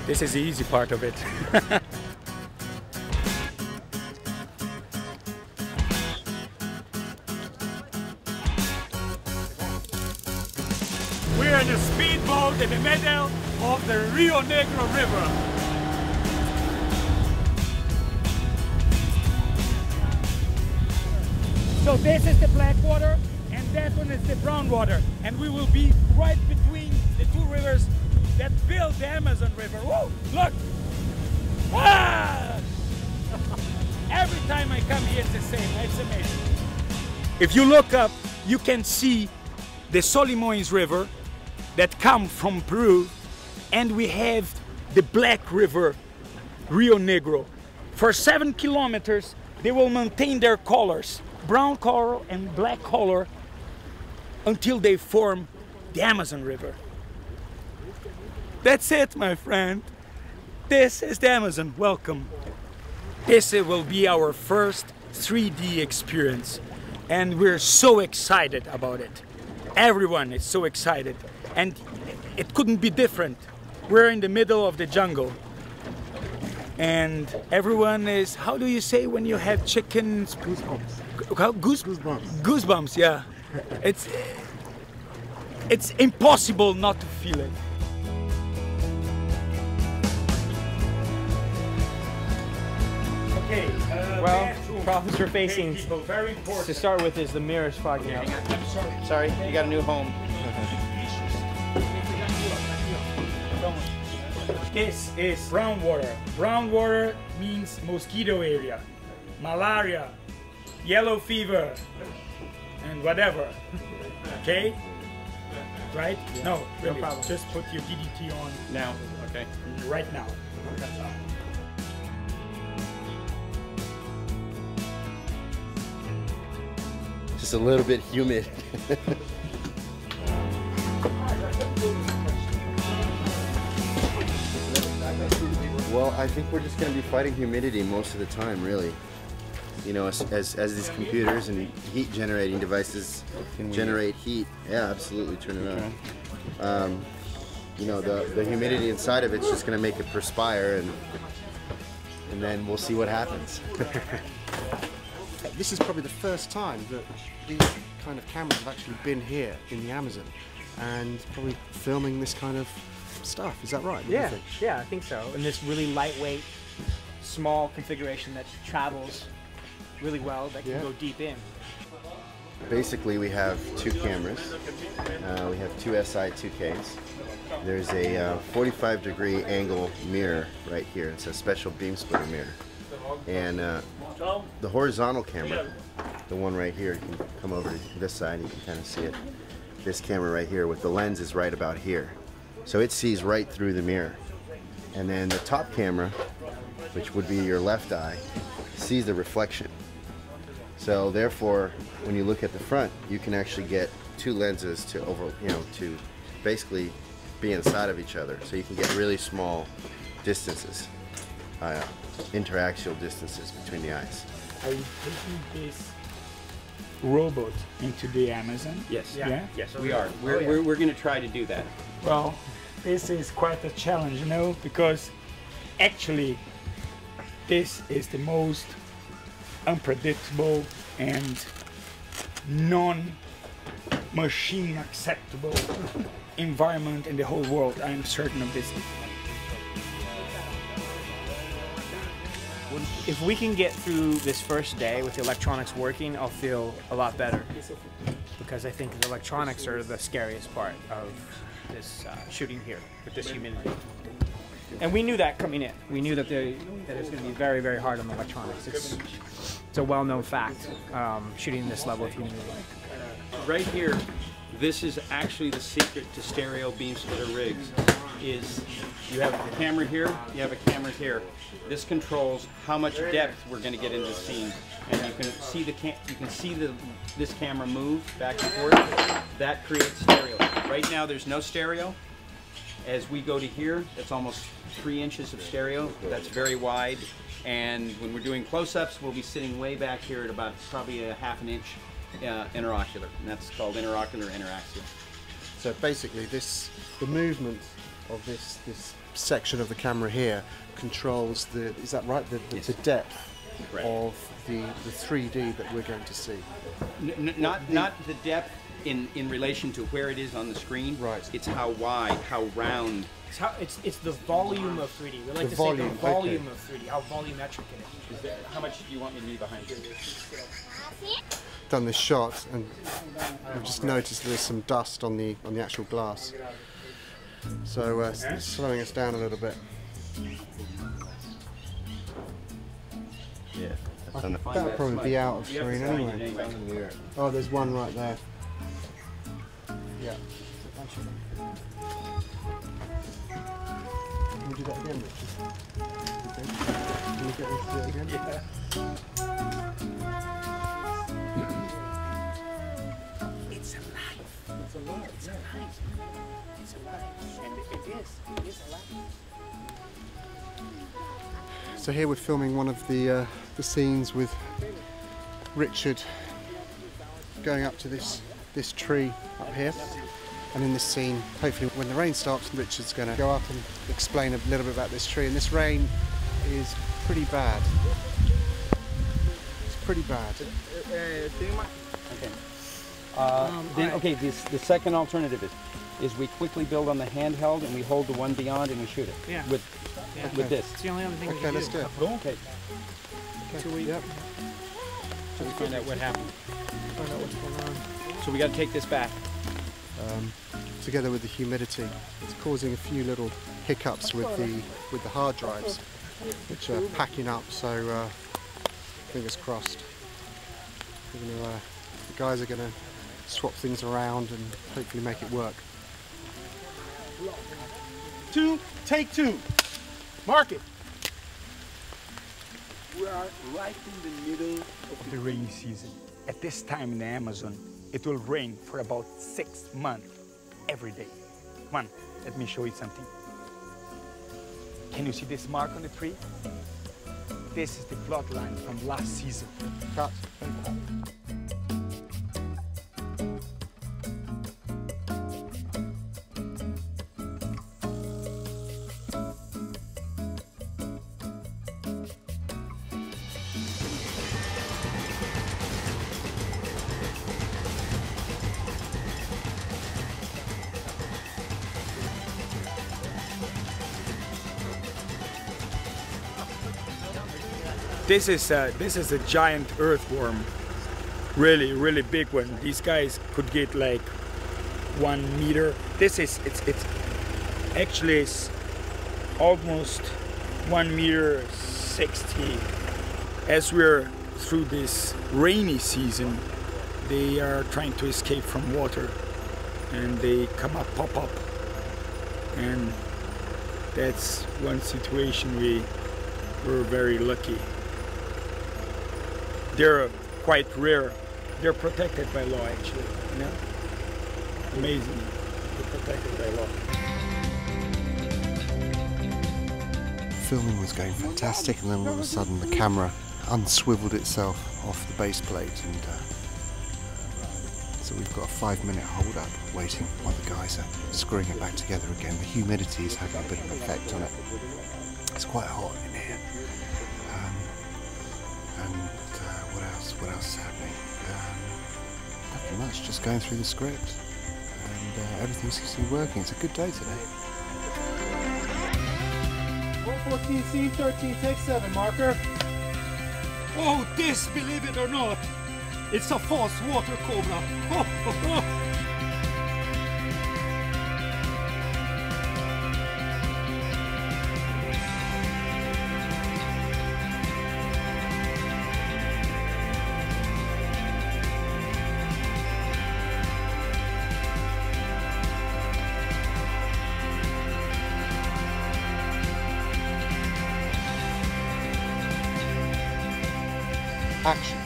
This is the easy part of it. We're in a speedboat in the middle of the Rio Negro River. So this is the black water and that one is the brown water. And we will be right between the two rivers that build the Amazon River. Whoa, look! Ah! Every time I come here it's the same, it's amazing. If you look up, you can see the Solimões River that come from Peru, and we have the Black River, Rio Negro. For 7 kilometers, they will maintain their colors, brown color and black color, until they form the Amazon River. That's it, my friend. This is the Amazon. Welcome. This will be our first 3D experience, and we're so excited about it. Everyone is so excited, and it couldn't be different. We're in the middle of the jungle, and everyone is, how do you say when you have chickens? Goosebumps. Goosebumps. Goosebumps, yeah. It's impossible not to feel it. Okay, well, problems we're facing to start with is the mirrors fogging up. Sorry, you got a new home. This is brown water. Brown water means mosquito area, malaria, yellow fever, and whatever. Okay? Right? Yeah. No, really. No problem. Just put your DDT on now. Okay. Right now. That's all. Just a little bit humid. Well, I think we're just going to be fighting humidity most of the time, really. You know, as these computers and heat generating devices generate heat. Yeah, absolutely, turn it on. You know, the humidity inside of it's just going to make it perspire, and then we'll see what happens. This is probably the first time that these kind of cameras have actually been here in the Amazon and probably filming this kind of stuff. Is that right? Yeah, I think so. And this really lightweight, small configuration that travels really well, that can go deep in. Basically, we have two cameras. We have two SI2Ks. There's a 45-degree angle mirror right here. It's a special beam splitter mirror. And the horizontal camera, the one right here, you can come over to this side, you can kind of see it. This camera right here with the lens is right about here. So it sees right through the mirror. And then the top camera, which would be your left eye, sees the reflection. So therefore, when you look at the front, you can actually get two lenses to basically be inside of each other. So you can get really small distances, interaxial distances between the eyes. Are you taking this robot into the Amazon? Yes. Yeah? Yes, we are. We're going to try to do that. Well, this is quite a challenge, you know, because actually this is the most unpredictable and non-machine acceptable environment in the whole world. I am certain of this. If we can get through this first day with the electronics working, I'll feel a lot better, because I think the electronics are the scariest part of this shooting here with this humidity. And we knew that coming in. We knew that it was going to be very, very hard on the electronics. It's a well-known fact, shooting this level of humidity. Right here, this is actually the secret to stereo beam splitter rigs. Is you have a camera here, you have a camera here. This controls how much depth we're going to get into the scene, and you can see this camera move back and forth. That creates stereo. Right now, there's no stereo. As we go to here, that's almost 3 inches of stereo. That's very wide, and when we're doing close-ups, we'll be sitting way back here at about probably a ½ an inch interocular, and that's called interocular interaxial. So basically, the movement of this section of the camera here controls the, is that right, the depth Correct. of the 3D that we're going to see. Not the depth in relation to where it is on the screen. Right. It's how wide, how round. It's the volume of 3D. We like to say the volume of 3D, how volumetric it is. How much do you want me to leave behind you? Done this shot and I've just noticed there's some dust on the actual glass. So it's slowing us down a little bit. Yeah. That'll probably be out of screen anyway. Oh, there's one right there. Yeah. Can we do that again, Richard? Can we get this to do it again? Yeah. It's alive. It's alive. It's alive. It's alive. And it is alive. So here we're filming one of the scenes with Richard going up to this tree up here. And in this scene, hopefully when the rain stops, Richard's going to go up and explain a little bit about this tree. And this rain is pretty bad. It's pretty bad. Okay. The second alternative is we quickly build on the handheld and we hold the one beyond and we shoot it. Yeah. With this. It's the only other thing we Okay, can do. let's do it. Okay. Yep. So we find out what happened. Find out what's going on. So we got to take this back. Together with the humidity, it's causing a few little hiccups with the hard drives, which are packing up. So fingers crossed. The guys are going to swap things around and hopefully make it work. Take two. Mark it. We are right in the middle of the rainy season. At this time in the Amazon, it will rain for about 6 months every day. Come on, let me show you something. Can you see this mark on the tree? This is the flood line from last season. Cut. This is a giant earthworm, really big one. These guys could get like 1 meter. It's actually almost 1 meter 60. As we're through this rainy season, they are trying to escape from water, and they come up, pop up, and that's one situation we're very lucky. They're quite rare. They're protected by law, actually. You know? Amazing. They're protected by law. Filming was going fantastic, and then all of a sudden the camera unswiveled itself off the base plate, and so we've got a 5-minute hold up waiting while the guys are screwing it back together again. The humidity is having a bit of an effect on it. It's quite hot in here. What else is happening? Nothing much, just going through the script, and everything seems to be working. It's a good day today. 14, scene 13, take 7, marker. Oh, this, believe it or not, it's a false water cobra. Oh, oh, oh. Action.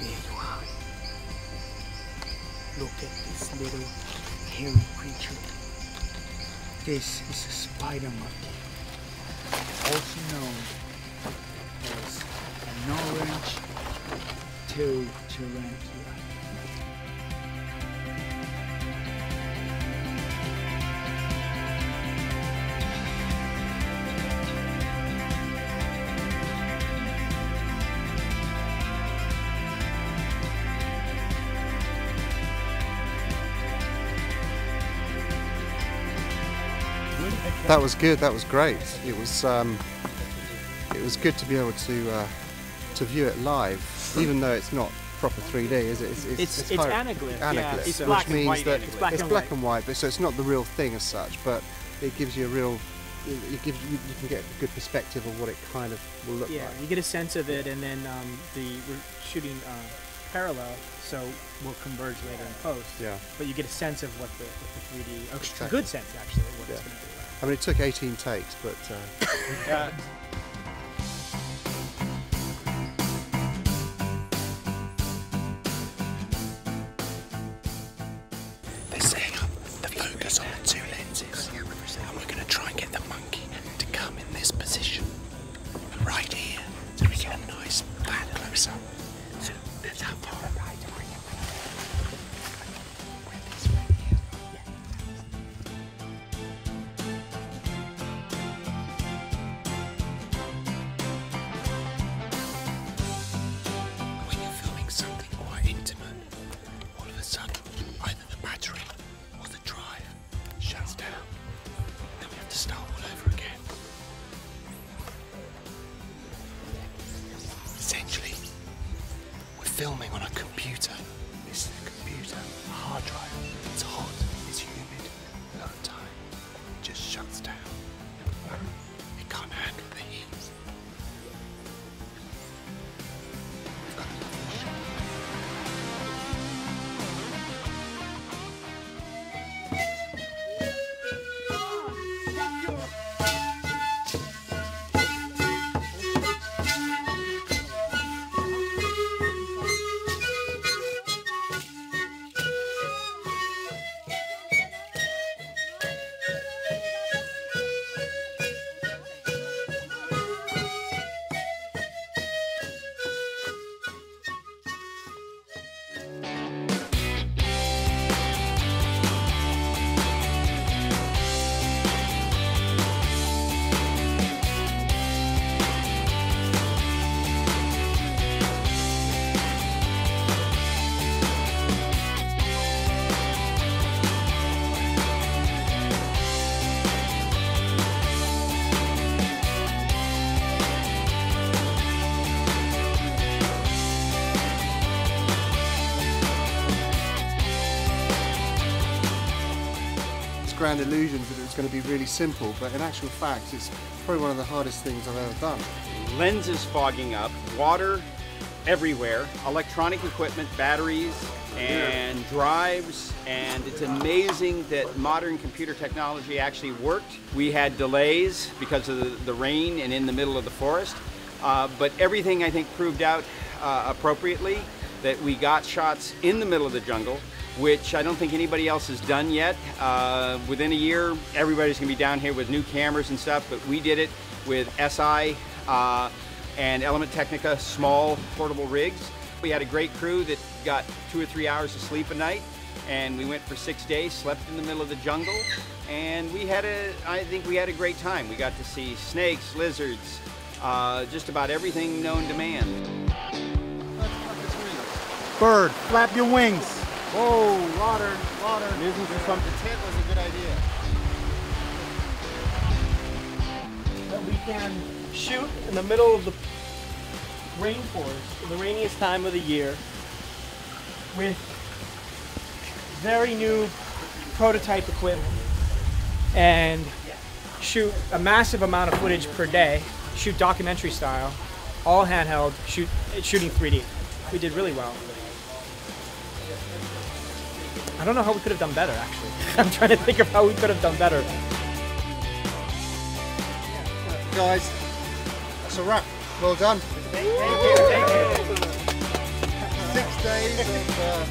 There you are. Look at this little hairy creature. This is a spider monkey, also known as an orange-toed tarantula. That was good. That was great. It was good to be able to view it live, even though it's not proper 3D, is it? It's anaglyph. Yeah, Anaglyph, it's which black and means white. that It's it's black and white, but so it's not the real thing as such. But it gives you a real, you can get a good perspective of what it kind of will look Yeah, like. you get a sense of it, and then we're shooting parallel, so we'll converge later in post. Yeah. But you get a sense of what the 3D, a Exactly. good sense actually of what it's Yeah. going to be like. I mean, it took 18 takes, but. They're setting up the focus on the 2 lenses, and we're going to try and get the monkey to come in this position, right here, so we get a nice fat close up. So that's how far to bring it. When you're filming something quite intimate, all of a sudden, either the battery or the drive shuts down. Then we have to start all over again. Essentially, we're filming on a computer. This is a computer, a hard drive. It's hot, it's humid, a lot of time. It just shuts down. It can't handle the heat. We've got another shot. Grand illusions that it was going to be really simple, but in actual fact it's probably one of the hardest things I've ever done. Lenses fogging up, water everywhere, electronic equipment, batteries and drives, and it's amazing that modern computer technology actually worked. We had delays because of the rain and in the middle of the forest, but everything I think proved out appropriately, that we got shots in the middle of the jungle, which I don't think anybody else has done yet. Within a year, everybody's gonna be down here with new cameras and stuff, but we did it with SI and Element Technica small portable rigs. We had a great crew that got 2 or 3 hours of sleep a night, and we went for 6 days, slept in the middle of the jungle, and I think we had a great time. We got to see snakes, lizards, just about everything known to man. Bird, flap your wings. Whoa, water. Using from the tent was a good idea. That we can shoot in the middle of the rainforest, in the rainiest time of the year, with very new prototype equipment, and shoot a massive amount of footage per day, shoot documentary style, all handheld, shooting 3D. We did really well. I don't know how we could have done better, actually. I'm trying to think of how we could have done better. Guys, that's a wrap. Well done. Thank you. 6 days of...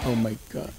Oh my God.